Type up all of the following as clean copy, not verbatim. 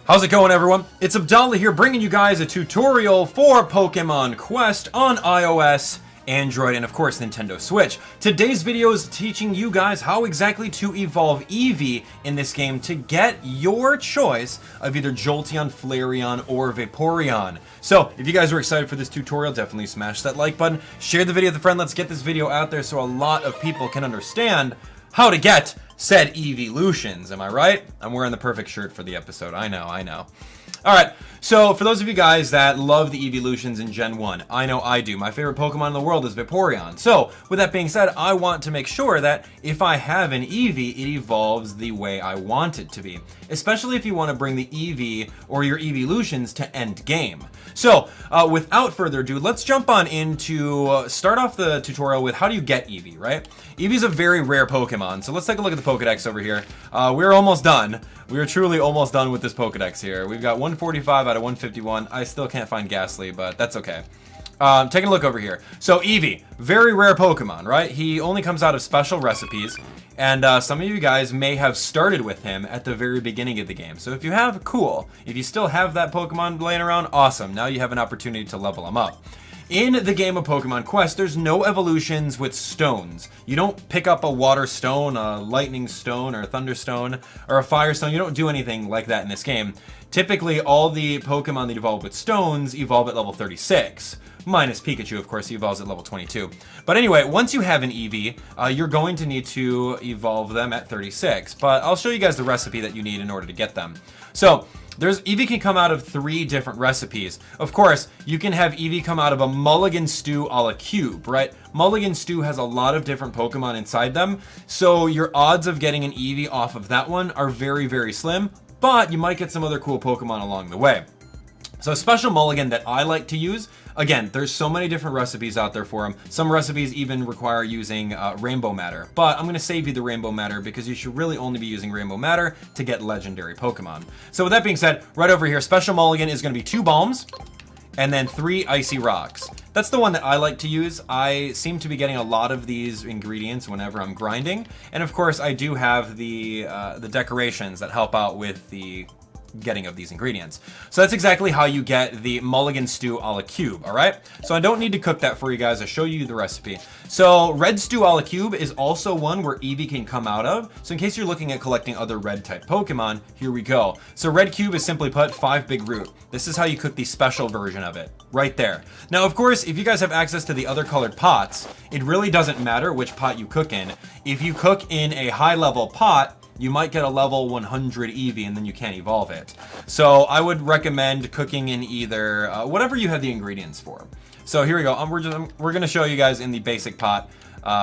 How's it going, everyone? It's Abdallah here, bringing you guys a tutorial for Pokémon Quest on iOS, Android, and of course Nintendo Switch. Today's video is teaching you guys how exactly to evolve Eevee in this game to get your choice of either Jolteon, Flareon, or Vaporeon. So, if you guys are excited for this tutorial, definitely smash that like button, share the video with a friend, let's get this video out there so a lot of people can understand how to get said Eevee Evolutions. Am I right? I'm wearing the perfect shirt for the episode. I know. Alright, so for those of you guys that love the Eevee Evolutions in Gen 1, I know I do. My favorite Pokemon in the world is Vaporeon. So, with that being said, I want to make sure that if I have an Eevee, it evolves the way I want it to be. Especially if you want to bring the Eevee or your Eevee Evolutions to end game. So, without further ado, let's jump on into start off the tutorial with how do you get Eevee, right? Eevee's a very rare Pokemon, so let's take a look at the Pokedex over here. We're almost done. We are truly almost done with this Pokedex here. We've got 145 out of 151. I still can't find Ghastly, but that's okay. Taking a look over here. So Eevee, very rare Pokemon, right? He only comes out of special recipes, and some of you guys may have started with him at the very beginning of the game. So if you have, cool. If you still have that Pokemon laying around, awesome. Now you have an opportunity to level him up. In the game of Pokemon Quest, there's no evolutions with stones. You don't pick up a water stone, a lightning stone, or a thunder stone, or a fire stone. You don't do anything like that in this game. Typically, all the Pokemon that evolve with stones evolve at level 36. Minus Pikachu, of course, he evolves at level 22. But anyway, once you have an Eevee, you're going to need to evolve them at 36. But I'll show you guys the recipe that you need in order to get them. So, Eevee can come out of 3 different recipes. Of course, you can have Eevee come out of a Mulligan Stew a la Cube, right? Mulligan Stew has a lot of different Pokemon inside them, so your odds of getting an Eevee off of that one are very, very slim, but you might get some other cool Pokemon along the way. So a special mulligan that I like to use, again, there's so many different recipes out there for them. Some recipes even require using Rainbow Matter, but I'm going to save you the Rainbow Matter because you should really only be using Rainbow Matter to get legendary Pokemon. So with that being said, right over here, special mulligan is going to be 2 Balms and then 3 Icy Rocks. That's the one that I like to use. I seem to be getting a lot of these ingredients whenever I'm grinding, and of course I do have the decorations that help out with the getting of these ingredients. So that's exactly how you get the Mulligan Stew a la Cube, alright? So I don't need to cook that for you guys, I'll show you the recipe. So Red Stew a la Cube is also one where Eevee can come out of. So in case you're looking at collecting other red type Pokemon, here we go. So Red Cube is simply put 5 Big Root. This is how you cook the special version of it, right there. Now of course, if you guys have access to the other colored pots, it really doesn't matter which pot you cook in. If you cook in a high level pot, you might get a level 100 Eevee and then you can't evolve it. So I would recommend cooking in either, whatever you have the ingredients for. So here we go, we're going to show you guys in the basic pot.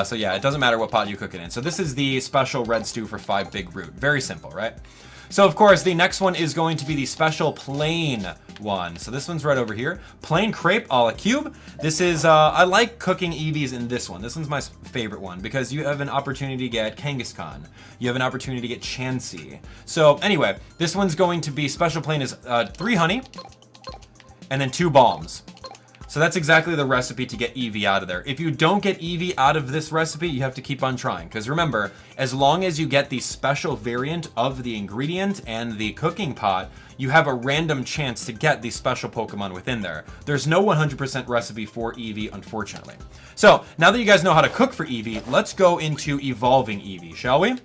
So yeah, it doesn't matter what pot you cook it in. So this is the special Red Stew for 5 Big Root. Very simple, right? So of course, the next one is going to be the special plain one. So this one's right over here. Plain crepe a la Cube. This is, I like cooking Eevees in this one. This one's my favorite one because you have an opportunity to get Kangaskhan. You have an opportunity to get Chansey. So anyway, this one's going to be special plain is 3 honey and then 2 balms. So that's exactly the recipe to get Eevee out of there. If you don't get Eevee out of this recipe, you have to keep on trying. Because remember, as long as you get the special variant of the ingredient and the cooking pot, you have a random chance to get the special Pokemon within there. There's no 100% recipe for Eevee, unfortunately. So, now that you guys know how to cook for Eevee, let's go into evolving Eevee, shall we?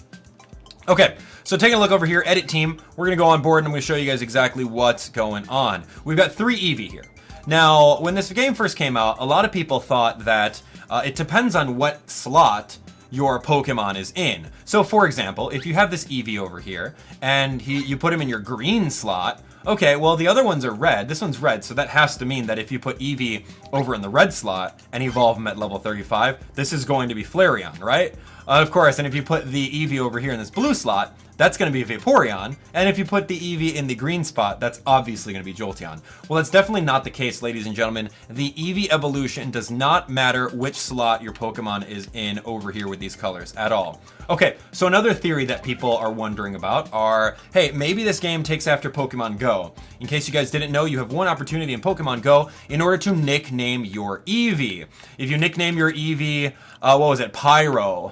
Okay, so taking a look over here, Edit Team, we're going to go on board and I'm going to show you guys exactly what's going on. We've got 3 Eevee here. Now, when this game first came out, a lot of people thought that it depends on what slot your Pokemon is in. So, for example, if you have this Eevee over here, and you put him in your green slot, okay, well, the other ones are red. This one's red, so that has to mean that if you put Eevee over in the red slot and evolve him at level 35, this is going to be Flareon, right? Of course, and if you put the Eevee over here in this blue slot, that's going to be Vaporeon, and if you put the Eevee in the green spot, that's obviously going to be Jolteon. Well, that's definitely not the case, ladies and gentlemen. The Eevee Evolution does not matter which slot your Pokemon is in over here with these colors at all. Okay, so another theory that people are wondering about are, hey, maybe this game takes after Pokemon Go. In case you guys didn't know, you have one opportunity in Pokemon Go in order to nickname your Eevee. If you nickname your Eevee, what was it, Pyro.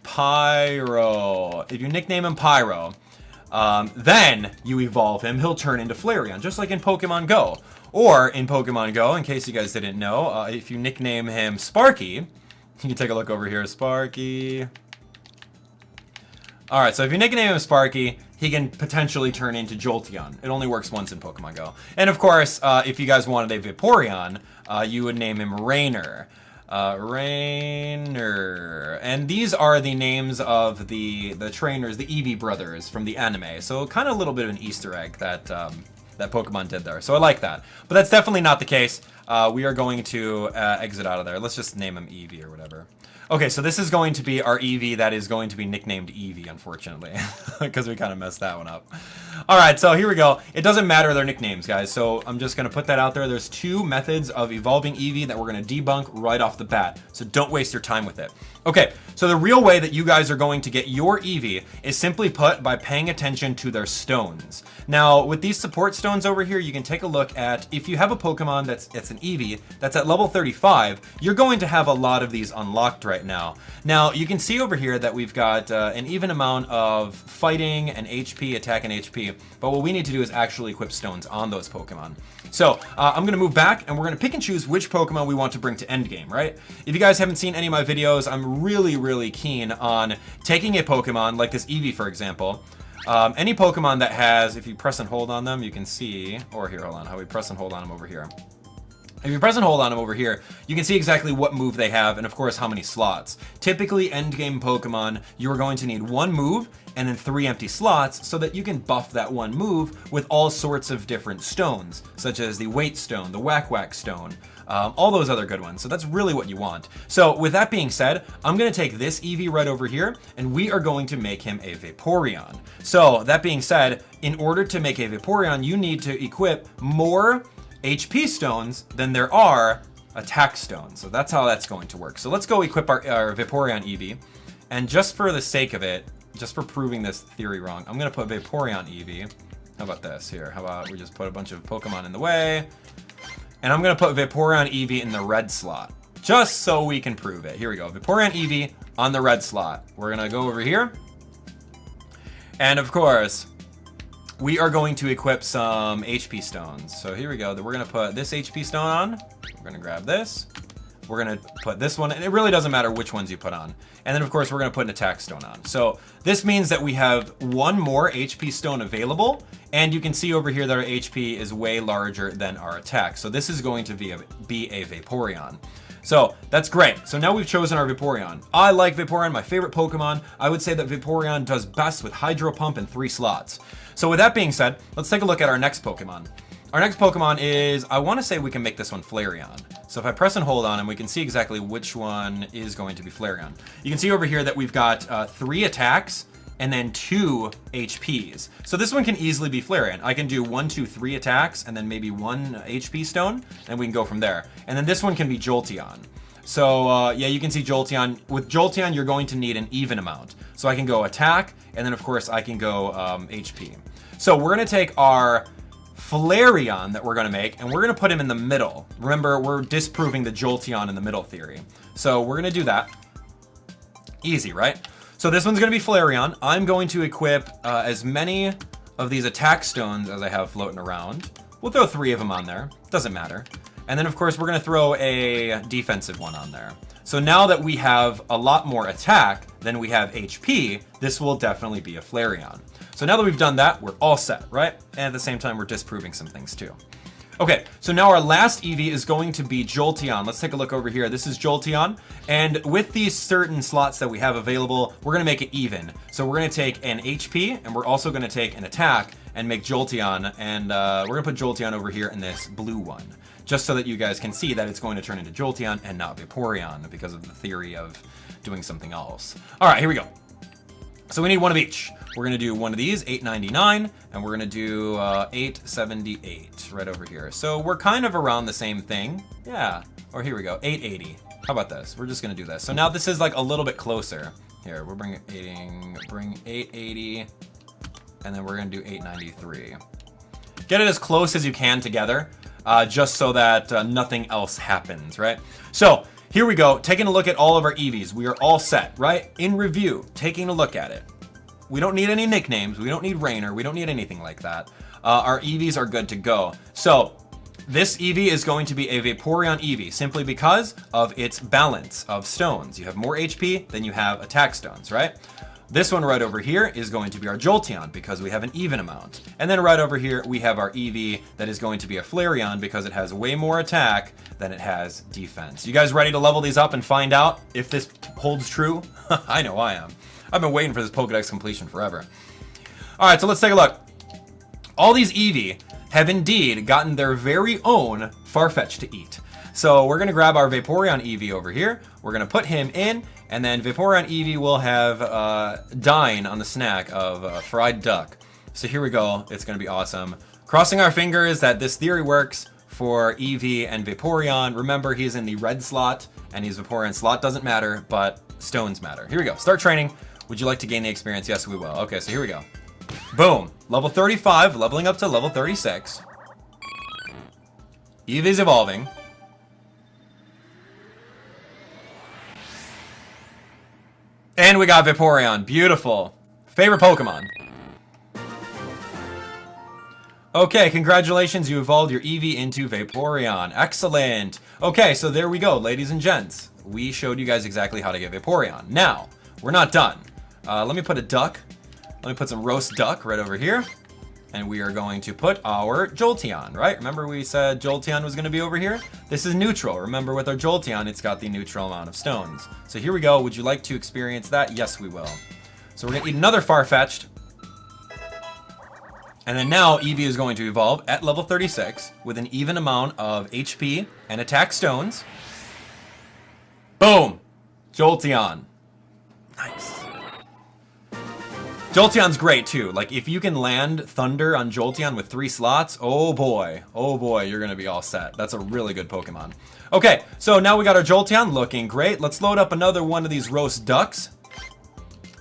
Pyro. If you nickname him Pyro, then you evolve him, he'll turn into Flareon, just like in Pokemon Go. Or in Pokemon Go, in case you guys didn't know, if you nickname him Sparky, you can take a look over here, Sparky. Alright, so if you nickname him Sparky, he can potentially turn into Jolteon. It only works once in Pokemon Go. And of course, if you guys wanted a Vaporeon, you would name him Rainer. Rainer. And these are the names of the trainers, the Eevee brothers from the anime. So kind of a little bit of an Easter egg that that Pokemon did there. So I like that. But that's definitely not the case. We are going to exit out of there. Let's just name him Eevee or whatever. Okay, so this is going to be our Eevee that is going to be nicknamed Eevee, unfortunately, because we kind of messed that one up. All right, so here we go. It doesn't matter their nicknames, guys, so I'm just going to put that out there. There's 2 methods of evolving Eevee that we're going to debunk right off the bat, so don't waste your time with it. Okay, so the real way that you guys are going to get your Eevee is simply put by paying attention to their stones. Now, with these support stones over here, you can take a look at, if you have a Pokemon that's an Eevee, that's at level 35, you're going to have a lot of these unlocked right now. Now, you can see over here that we've got an even amount of fighting and HP, attack and HP, but what we need to do is actually equip stones on those Pokemon. So, I'm going to move back, and we're going to pick and choose which Pokemon we want to bring to endgame, right? If you guys haven't seen any of my videos, I'm really keen on taking a Pokemon, like this Eevee, for example. Any Pokemon that has, if you press and hold on them, you can see, or here, hold on, how we press and hold on them over here. If you press and hold on them over here, you can see exactly what move they have and, of course, how many slots. Typically, endgame Pokemon, you are going to need 1 move and then 3 empty slots so that you can buff that 1 move with all sorts of different stones, such as the Weight Stone, the Whack Whack Stone, all those other good ones. So that's really what you want. So with that being said, I'm going to take this Eevee right over here, and we are going to make him a Vaporeon. So that being said, in order to make a Vaporeon, you need to equip more HP stones than there are attack stones. So that's how that's going to work. So let's go equip our Vaporeon Eevee. And just for the sake of it, just for proving this theory wrong, I'm going to put Vaporeon Eevee. How about this here? How about we just put a bunch of Pokemon in the way? And I'm going to put Vaporeon Eevee in the red slot, just so we can prove it. Here we go. Vaporeon Eevee on the red slot. We're going to go over here. And of course, we are going to equip some HP stones. So here we go. We're going to put this HP stone on. We're going to grab this. We're going to put this one, and it really doesn't matter which ones you put on. And then, of course, we're going to put an attack stone on. So this means that we have 1 more HP stone available, and you can see over here that our HP is way larger than our attack. So this is going to be a Vaporeon. So that's great. So now we've chosen our Vaporeon. I like Vaporeon, my favorite Pokemon. I would say that Vaporeon does best with Hydro Pump and 3 slots. So with that being said, let's take a look at our next Pokemon. Our next Pokemon is, I want to say we can make this one Flareon. So if I press and hold on him, we can see exactly which one is going to be Flareon. You can see over here that we've got 3 attacks and then 2 HPs. So this one can easily be Flareon. I can do 1, 2, 3 attacks and then maybe 1 HP stone, and we can go from there. And then this one can be Jolteon. So yeah, you can see Jolteon. With Jolteon, you're going to need an even amount. So I can go attack, and then of course I can go HP. So we're going to take our Flareon that we're going to make, and we're going to put him in the middle. Remember, we're disproving the Jolteon in the middle theory. So we're going to do that. Easy, right? So this one's going to be Flareon. I'm going to equip as many of these attack stones as I have floating around. We'll throw 3 of them on there. Doesn't matter. And then, of course, we're going to throw a defensive one on there. So now that we have a lot more attack than we have HP, this will definitely be a Flareon. So now that we've done that, we're all set, right? And at the same time, we're disproving some things too. Okay, so now our last Eevee is going to be Jolteon. Let's take a look over here. This is Jolteon. And with these certain slots that we have available, we're going to make it even. So we're going to take an HP, and we're also going to take an attack and make Jolteon. And we're going to put Jolteon over here in this blue one, just so that you guys can see that it's going to turn into Jolteon and not Vaporeon because of the theory of doing something else. All right, here we go. So we need 1 of each. We're going to do 1 of these, $8.99, and we're going to do $8.78 right over here. So we're kind of around the same thing. Yeah, or here we go, $8.80. How about this? We're just going to do this. So now this is like a little bit closer. Here, we're bring $8.80, and then we're going to do $8.93. Get it as close as you can together, just so that nothing else happens, right? So here we go, taking a look at all of our Eevees. We are all set, right? In review, taking a look at it. We don't need any nicknames. We don't need Rainer. We don't need anything like that. Our Eevees are good to go. So this Eevee is going to be a Vaporeon Eevee simply because of its balance of stones. You have more HP than you have attack stones, right? This one right over here is going to be our Jolteon because we have an even amount. And then right over here, we have our Eevee that is going to be a Flareon because it has way more attack than it has defense. You guys ready to level these up and find out if this holds true? I know I am. I've been waiting for this Pokedex completion forever. All right, so let's take a look. All these Eevee have indeed gotten their very own Farfetch to eat. So we're gonna grab our Vaporeon Eevee over here. We're gonna put him in, and then Vaporeon Eevee will have dine on the snack of fried duck. So here we go. It's gonna be awesome. Crossing our fingers that this theory works for Eevee and Vaporeon. Remember, he's in the red slot, and his Vaporeon slot doesn't matter, but stones matter. Here we go. Start training. Would you like to gain the experience? Yes, we will. Okay, so here we go. Boom. Level 35, leveling up to level 36. Eevee's evolving. And we got Vaporeon. Beautiful. Favorite Pokemon. Okay, congratulations. You evolved your Eevee into Vaporeon. Excellent. Okay, so there we go, ladies and gents. We showed you guys exactly how to get Vaporeon. Now, we're not done. Let me put a duck. Let me put some roast duck right over here. And we are going to put our Jolteon, right? Remember we said Jolteon was going to be over here? This is neutral. Remember with our Jolteon, it's got the neutral amount of stones. So here we go. Would you like to experience that? Yes, we will. So we're going to eat another Farfetch'd. And then now Eevee is going to evolve at level 36 with an even amount of HP and attack stones. Boom! Jolteon. Nice. Jolteon's great too. Like if you can land Thunder on Jolteon with 3 slots, oh boy, you're gonna be all set. That's a really good Pokemon. Okay, so now we got our Jolteon looking great. Let's load up another one of these roast ducks.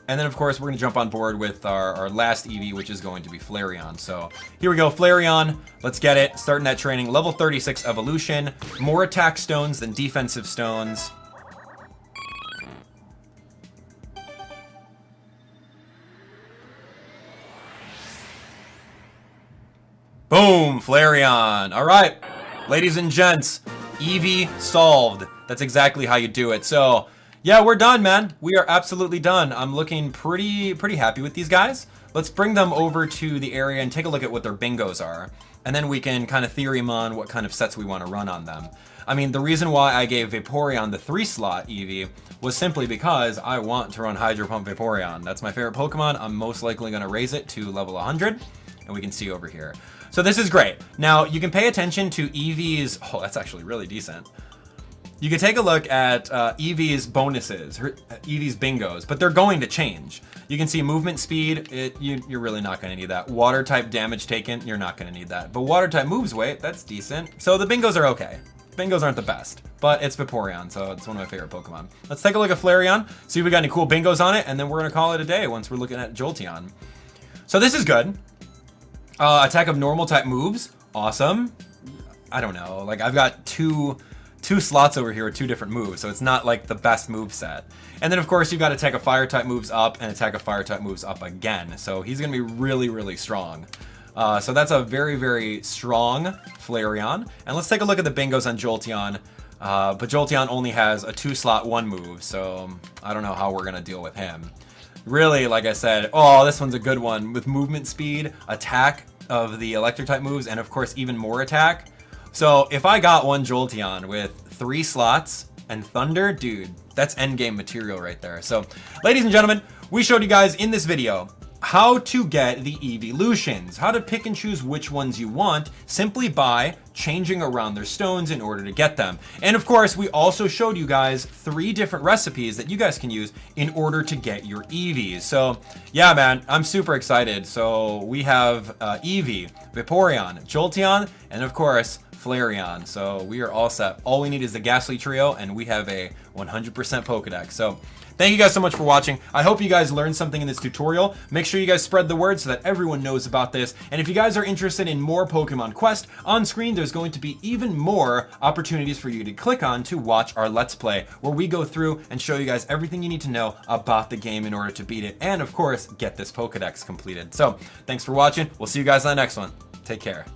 And then of course we're gonna jump on board with our last Eevee, which is going to be Flareon. So here we go, Flareon, let's get it. Starting that training, level 36 evolution. More attack stones than defensive stones. Boom, Flareon. All right, ladies and gents, Eevee solved. That's exactly how you do it. So yeah, we're done, man. We are absolutely done. I'm looking pretty happy with these guys. Let's bring them over to the area and take a look at what their bingos are. And then we can kind of theorem on what kind of sets we want to run on them. I mean, the reason why I gave Vaporeon the 3-slot Eevee was simply because I want to run Hydro Pump Vaporeon. That's my favorite Pokemon. I'm most likely going to raise it to level 100. And we can see over here. So this is great. Now, you can pay attention to Eevee's... Oh, that's actually really decent. You can take a look at Eevee's bonuses, Eevee's bingos, but they're going to change. You can see movement speed, you're really not going to need that. Water type damage taken, you're not going to need that. But water type moves weight, that's decent. So the bingos are okay. Bingos aren't the best, but it's Vaporeon, so it's one of my favorite Pokemon. Let's take a look at Flareon, see if we got any cool bingos on it, and then we're going to call it a day once we're looking at Jolteon. So this is good. Attack of normal type moves, awesome. I don't know, like I've got two slots over here with 2 different moves, so it's not like the best move set. And then of course you've got attack of fire type moves up and attack of fire type moves up again. So he's gonna be really strong. So that's a very strong Flareon. And let's take a look at the bingos on Jolteon. But Jolteon only has a 2-slot 1 move, so I don't know how we're gonna deal with him. Really, like I said, oh, this one's a good one with movement speed, attack of the electric type moves, and of course even more attack. So if I got one Jolteon with 3 slots and Thunder, dude, that's endgame material right there. So ladies and gentlemen, we showed you guys in this video how to get the Eeveelutions, how to pick and choose which ones you want simply by changing around their stones in order to get them. And of course, we also showed you guys 3 different recipes that you guys can use in order to get your Eevees. So yeah, man, I'm super excited. So we have Eevee, Vaporeon, Jolteon, and of course, Flareon. So we are all set. All we need is the Ghastly Trio, and we have a 100% Pokedex. So thank you guys so much for watching. I hope you guys learned something in this tutorial. Make sure you guys spread the word so that everyone knows about this. And if you guys are interested in more Pokemon Quest, on screen there's going to be even more opportunities for you to click on to watch our Let's Play, where we go through and show you guys everything you need to know about the game in order to beat it, and of course, get this Pokedex completed. So, thanks for watching. We'll see you guys on the next one. Take care.